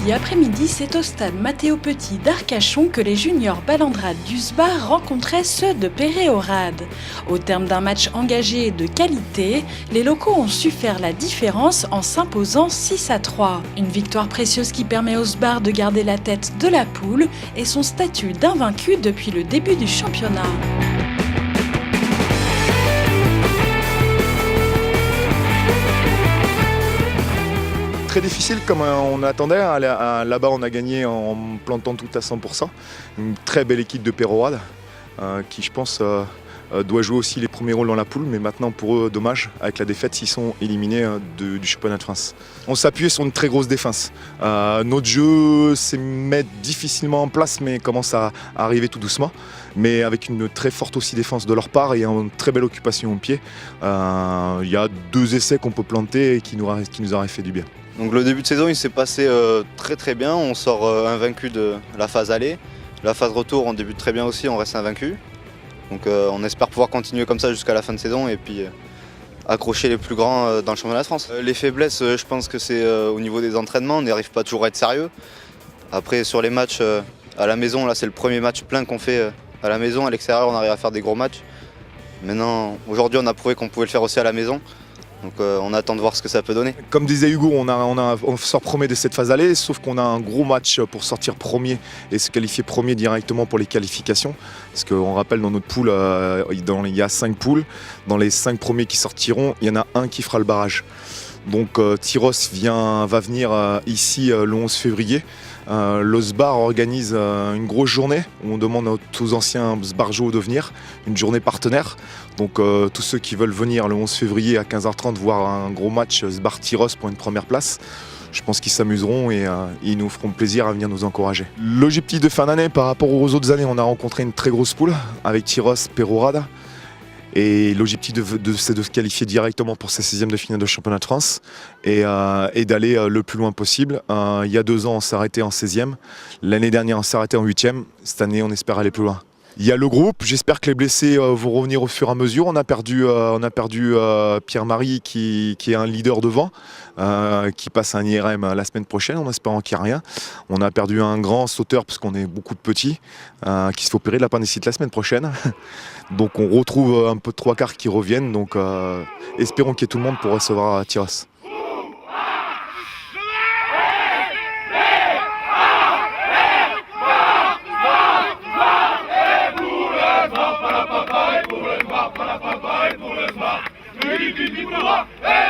Mercredi après-midi, c'est au stade Mathéo Petit d'Arcachon que les juniors balandrades du SBAR rencontraient ceux de Peyrehorade. Au terme d'un match engagé et de qualité, les locaux ont su faire la différence en s'imposant 6-3. Une victoire précieuse qui permet au SBAR de garder la tête de la poule et son statut d'invaincu depuis le début du championnat. Très difficile comme on attendait. Là-bas, on a gagné en plantant tout à 100%. Une très belle équipe de Peyrehorade qui, je pense, doit jouer aussi les premiers rôles dans la poule. Mais maintenant, pour eux, dommage, avec la défaite, ils sont éliminés du championnat de France. On s'appuyait sur une très grosse défense. Notre jeu s'est mis difficilement en place, mais commence à arriver tout doucement. Mais avec une très forte aussi défense de leur part et une très belle occupation au pied. Il y a 2 essais qu'on peut planter et qui nous auraient fait du bien. Donc le début de saison il s'est passé très bien, on sort invaincu de la phase aller. La phase retour on débute très bien aussi, on reste invaincu. Donc on espère pouvoir continuer comme ça jusqu'à la fin de saison et puis accrocher les plus grands dans le championnat de France. Les faiblesses je pense que c'est au niveau des entraînements, on n'arrive pas toujours à être sérieux. Après sur les matchs à la maison, là c'est le premier match plein qu'on fait à la maison, à l'extérieur on arrive à faire des gros matchs. Maintenant aujourd'hui on a prouvé qu'on pouvait le faire aussi à la maison. Donc on attend de voir ce que ça peut donner. Comme disait Hugo, on sort premier de cette phase aller, sauf qu'on a un gros match pour sortir premier et se qualifier premier directement pour les qualifications. Parce qu'on rappelle dans notre poule, il y a 5 poules. Dans les 5 premiers qui sortiront, il y en a un qui fera le barrage. Donc Tyros va venir ici le 11 février. Le SBAR organise une grosse journée où on demande aux anciens SBARJO de venir, une journée partenaire. Donc tous ceux qui veulent venir le 11 février à 15h30 voir un gros match SBAR-Tyros pour une première place, je pense qu'ils s'amuseront et ils nous feront plaisir à venir nous encourager. L'objectif de fin d'année par rapport aux autres années, on a rencontré une très grosse poule avec Tyros, Peyrehorade. Et l'objectif c'est de se qualifier directement pour ces 6e de finale de championnat de France et d'aller le plus loin possible. Il y a 2 ans, on s'est arrêté en 16e. L'année dernière, on s'est arrêté en 8e. Cette année, on espère aller plus loin. Il y a le groupe, j'espère que les blessés vont revenir au fur et à mesure. On a perdu Pierre-Marie qui est un leader devant, qui passe un IRM la semaine prochaine en espérant qu'il n'y a rien. On a perdu un grand sauteur parce qu'on est beaucoup de petits, qui se fait opérer de l'appendicite la semaine prochaine. Donc on retrouve un peu de 3/4 qui reviennent, donc espérons qu'il y ait tout le monde pour recevoir Tyros. Hey!